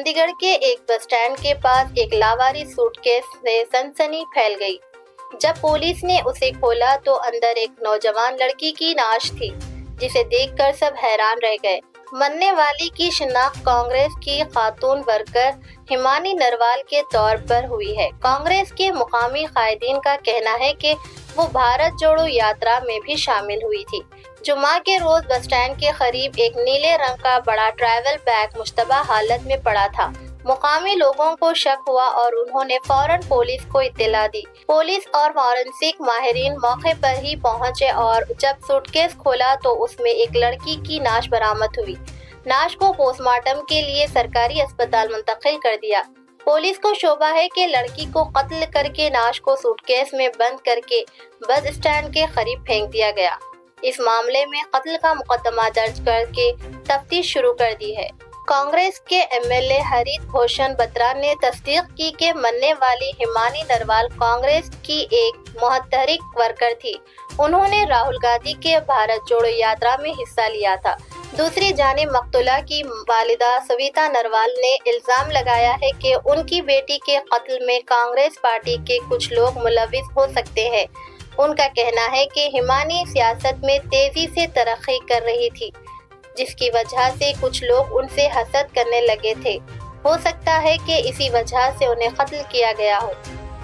चंडीगढ़ के एक bus stand के पास एक लावारिस सूटकेस से सनसनी फैल गई। जब पुलिस ने उसे खोला तो अंदर एक नौजवान लड़की की लाश थी, जिसे देखकर सब हैरान रह गए। मरने वाली की शिनाख्त कांग्रेस की खातून वर्कर हिमानी नरवाल के तौर पर हुई है। कांग्रेस के मुकामी कायदीन का कहना है कि वो भारत जोड़ो यात्रा में भी शामिल हुई थी। जुम्मा के रोज बस स्टैंड के करीब एक नीले रंग का बड़ा ट्रैवल बैग मुश्तबा हालत में पड़ा था। मुकामी लोगों को शक हुआ और उन्होंने फौरन पुलिस को इत्तला दी। पुलिस और फॉरेंसिक माहिरीन मौके पर ही पहुंचे और जब सूटकेस खोला तो उसमें एक लड़की की लाश बरामद हुई। लाश को पोस्टमार्टम के लिए सरकारी अस्पताल मुंतकिल कर दिया। पुलिस को शोबा है कि लड़की को कत्ल करके लाश को सूटकेस में बंद करके बस स्टैंड के करीब फेंक दिया गया। इस मामले में कत्ल का मुकदमा दर्ज करके तफ्तीश शुरू कर दी है। कांग्रेस के एमएलए हरित भूषण बत्रा ने तस्दीक की कि मरने वाली हिमानी नरवाल कांग्रेस की एक मुहतरिक वर्कर थी। उन्होंने राहुल गांधी के भारत जोड़ो यात्रा में हिस्सा लिया था। दूसरी जानिब मकतूला की वालिदा सविता नरवाल ने इल्जाम लगाया है कि उनकी बेटी के कत्ल में कांग्रेस पार्टी के कुछ लोग मुलविस हो सकते हैं। उनका कहना है कि हिमानी सियासत में तेजी से तरक्की कर रही थी, जिसकी वजह से कुछ लोग उनसे हसद करने लगे थे। हो सकता है कि इसी वजह से उन्हें कत्ल किया गया हो।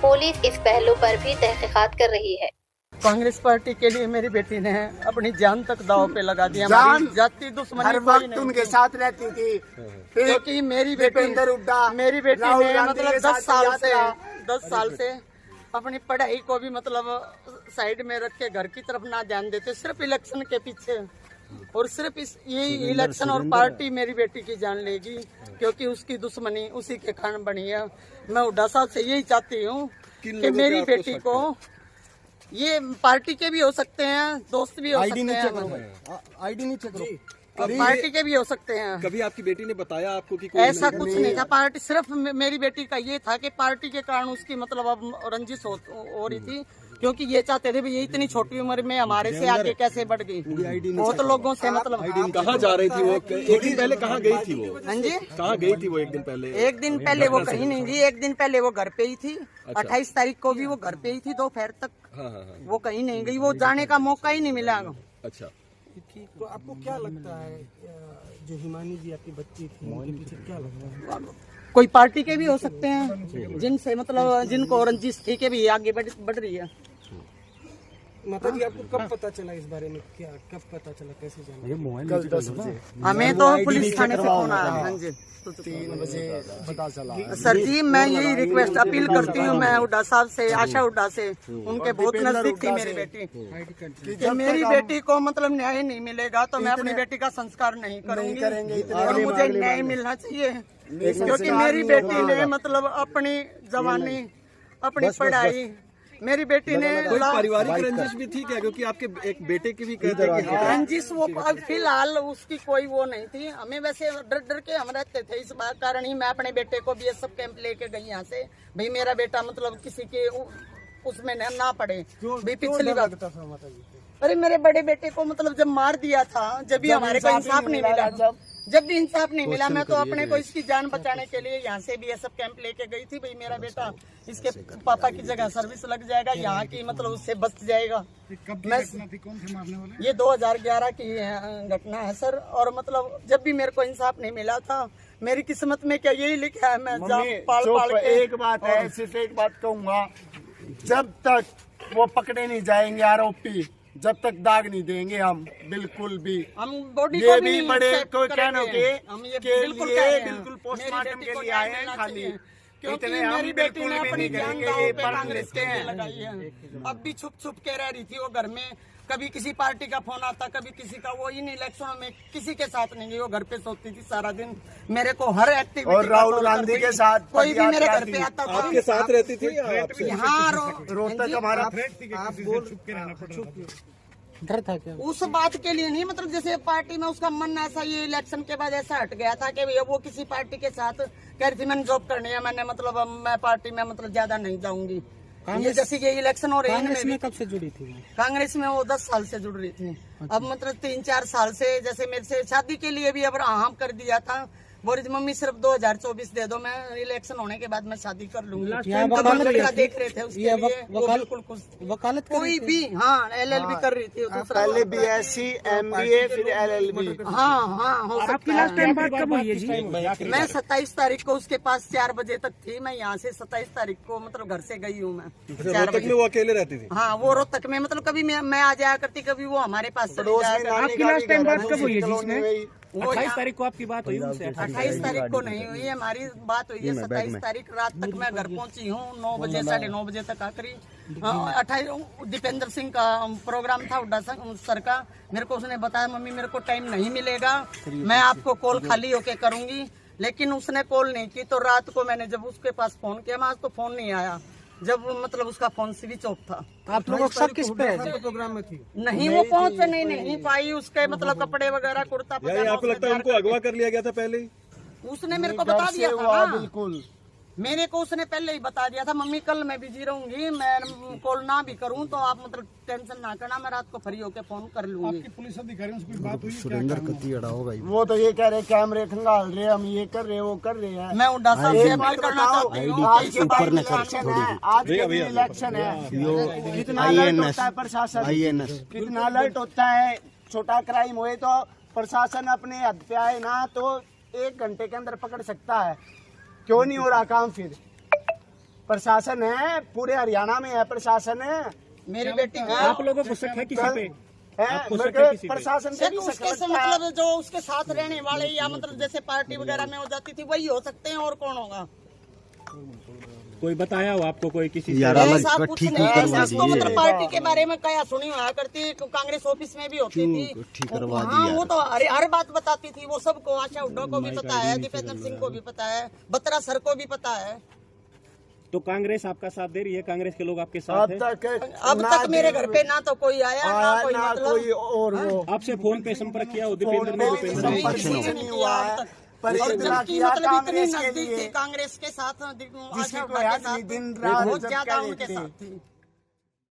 पुलिस इस पहलू पर भी तहकीकात कर रही है। कांग्रेस पार्टी के लिए मेरी बेटी ने अपनी जान तक दाव पे लगा दिया। जाति दुश्मनी हर वक्त उनके साथ रहती थी, क्योंकि मेरी बेटी ने मतलब 10 साल से अपनी पढ़ाई को भी मतलब साइड में रख के घर की तरफ ना ध्यान देते, सिर्फ इलेक्शन के पीछे और सिर्फ यही इलेक्शन और पार्टी मेरी बेटी की जान लेगी, क्योंकि उसकी दुश्मनी उसी के कारण बनी है। मैं हुड्डा साहब से यही चाहती हूँ कि मेरी बेटी को, ये पार्टी के भी हो सकते हैं, दोस्त भी हो सकते हैं, आईडी नहीं चेक करो, पार्टी के भी हो सकते हैं। कभी आपकी बेटी ने बताया आपको कि ऐसा कुछ नहीं था। पार्टी सिर्फ मेरी बेटी का ये था कि पार्टी के कारण उसकी मतलब अब रंजिश हो रही थी, क्योंकि ये चाहते थे भी ये इतनी छोटी उम्र में हमारे से आगे कैसे बढ़ गई। बहुत लोगों से मतलब कहाँ जा रही थी वो? एक दिन पहले कहाँ गई थी वो? हाँ जी, कहाँ गई थी वो? एक दिन पहले वो कहीं नहीं गई। एक दिन पहले वो घर पे ही थी। 28 तारीख को भी वो घर पे ही थी, दोपहर तक। वो कहीं नहीं गई, वो जाने का मौका ही नहीं मिला। अच्छा, तो आपको क्या लगता है जो हिमानी जी आपकी बच्ची थी, उनके पीछे क्या लगता है? कोई पार्टी के भी हो सकते हैं, जिनसे मतलब जिनको रंजिश थी के भी आगे बढ़ रही है। माता जी, आपको कब पता चला इस बारे में? क्या कब पता चला, कैसे जाना? कल 10 बजे हमें तो पुलिस थाने से फोन आया। हाँ जी, 3 बजे पता चला। सर जी, मैं यही रिक्वेस्ट अपील करती हूँ, मैं हुड्डा साहब से, आशा हुड्डा से, उनके बहुत नजदीक थी मेरी बेटी, कि मेरी बेटी को मतलब न्याय नहीं मिलेगा तो मैं अपनी बेटी का संस्कार नहीं करूँगी और मुझे न्याय मिलना चाहिए, क्योंकि मेरी बेटी ने मतलब अपनी जवानी, अपनी पढ़ाई, मेरी बेटी ने कोई पारिवारिक रंजिश भी थी क्या? क्योंकि आपके एक बेटे की भी कहते हैं कि रंजिश वो फिलहाल उसकी कोई वो नहीं थी। हमें वैसे डर के हम रहते थे, इस बात कारण ही मैं अपने बेटे को BSF कैंप लेके गई यहाँ से, भाई मेरा बेटा मतलब किसी के उसमें ना पड़े। पिछली बात, अरे मेरे बड़े बेटे को मतलब जब मार दिया था, जब भी हमारे को इंसाफ नहीं मिला, जब भी इंसाफ नहीं मिला, मैं तो अपने को इसकी जान बचाने के लिए यहाँ से BSF कैंप लेके गई थी। भाई मेरा बेटा इसके पापा की जगह सर्विस लग जाएगा, यहाँ की मतलब उससे बच जाएगा। मैं ये 2011 की घटना है सर, और मतलब जब भी मेरे को इंसाफ नहीं मिला था, मेरी किस्मत में क्या यही लिखा है, मैं पाल के। एक बात है, सिर्फ एक बात कहूँगा, जब तक वो पकड़े नहीं जाएंगे आरोपी, जब तक दाग नहीं देंगे हम बिल्कुल भी, हम बॉडी ये को भी बड़े कोई कहने के बिल्कुल पोस्टमार्टम के लिए आए हैं खाली, क्योंकि मेरी बेटी ने अपनी जान कांग्रेस के लगाई है। अब भी छुप के रह रही थी वो घर में, कभी किसी पार्टी का फोन आता, कभी किसी का। वो इन इलेक्शनों में किसी के साथ नहीं गई, वो घर पे सोती थी सारा दिन। मेरे को हर एक्टिविटी, और राहुल गांधी के साथ कोई भी मेरे घर पे आता था, आपके साथ रहती थी यहाँ रोहतक हमारा डर था क्या? उस बात के लिए नहीं, मतलब जैसे पार्टी में उसका मन ऐसा, ये इलेक्शन के बाद ऐसा हट गया था कि भैया वो किसी पार्टी के साथ कह रही थी मैंने जॉब करनी है, मैंने मतलब मैं पार्टी में मतलब ज्यादा नहीं जाऊंगी। ये जैसे ये इलेक्शन हो रहे हैं, कांग्रेस में कब से जुड़ी थी? कांग्रेस में वो 10 साल से जुड़ रही थी। अब मतलब 3-4 साल से, जैसे मेरे से शादी के लिए भी अब हाँ कर दिया था, बोल रही मम्मी सिर्फ 2024 दे दो, मैं इलेक्शन होने के बाद मैं शादी कर लूंगी। टाइम तो वकालत लड़का थी। देख रहे थे उसके लिए, वो बिल्कुल खुश थी। वकालत कर कोई भी हाँ LLB कर रही थी दूसरा। पहले BSc MBA फिर LLB। हाँ हो सकता आपकी लास्ट है। टाइम बात कब हुई है जी? मैं 27 तारीख को उसके पास 4 बजे तक थी। मैं यहाँ से 27 तारीख को मतलब घर से गई हूँ मैं 4 रोहतक में बजे। वो अकेले रहती थी? हाँ वो रोहतक में, मतलब कभी मैं आ जाया करती, कभी वो हमारे पास चली पड़ोस जाया में करती। आपकी लास्ट टाइम बात कब हुई है जी इसमें? वो 28 तारीख को आपकी बात हुई उनसे? 28 तारीख को नहीं हुई है, हमारी बात हुई है 27 तारीख रात तक। मैं घर पहुंची हूँ 9 बजे 9:30 बजे तक आखिरी। 28 दीपेंद्र सिंह का प्रोग्राम था उड्डा सर का। मेरे को उसने बताया मम्मी मेरे को टाइम नहीं मिलेगा, मैं आपको कॉल खाली होके करूंगी, लेकिन उसने कॉल नहीं की। तो रात को मैंने जब उसके पास फोन किया, मैं आज तो फोन नहीं आया, जब मतलब उसका फोन स्विच ऑफ था। आप लोगों को सब किस पे है? प्रोग्राम में थी? नहीं वो पहुंच नहीं पाई, उसके मतलब कपड़े वगैरह कुर्ता यानी पजामा आपको लगता है उनको अगवा कर लिया गया था पहले ही? उसने मेरे को बता दिया था ना। बिल्कुल मेरे को उसने पहले ही बता दिया था मम्मी कल मैं बिजी रहूंगी, मैं कॉल ना भी करूं तो आप मतलब टेंशन ना करना, मैं रात को फ्री होके फोन कर लूंगी। पुलिस अधिकारियों से कोई बात हुई? सुरेंद्र कत्ती अड़ा होगा। वो तो ये कह रहे कैमरे खंगाल रहे, हम ये कर रहे वो कर रहे हैं। मैं उड्डा साहब से अपील करना चाहती हूँ। आज के ऊपर न इलेक्शन खर्च है, आज के दिन इलेक्शन है, कितना अलर्ट होता है प्रशासन, कितना अलर्ट होता है। छोटा क्राइम हुए तो प्रशासन अपने हद पे आए ना तो 1 घंटे के अंदर पकड़ सकता है। क्यों नहीं हो रहा काम? फिर प्रशासन है, पूरे हरियाणा में है प्रशासन है। मेरी बेटी को आप लोगों को शक है किसी पे? है आपको मेरे शक है को किसी पे? प्रशासन से सिर्फ भी शक उसके से लगता है। मतलब जो उसके साथ रहने वाले या मतलब जैसे पार्टी वगैरह में हो जाती थी वही हो सकते हैं, और कौन होगा? कोई बताया हो आपको कोई किसी से? ऐसा कुछ नहीं है, इसको मतलब पार्टी के बारे में क्या सुनी हुआ करती, कांग्रेस ऑफिस में भी होती थी। हाँ वो तो हर बात बताती थी, वो सबको, आशा हुड्डा को भी पता है, दीपेंद्र सिंह को भी पता है, बत्रा सर को भी पता है। तो कांग्रेस आपका साथ दे रही है? कांग्रेस के लोग आपके साथ हैं? अब तक मेरे घर पे ना तो कोई आया ना कोई ना मतलब कोई और वो आपसे फोन पे संपर्क किया हो दीपेंद्र ने? दीपेंद्र ने नहीं हुआ अब तक। पर और इतना जबकि किया मतलब इतनी कांग्रेस के नजदीक थी लिए, कांग्रेस के साथ, जिसकी आशा कोई हुड्डा हद के नहीं, साथ दिन रात बहुत जब ज्यादा क्या उनके लेते। साथ थी।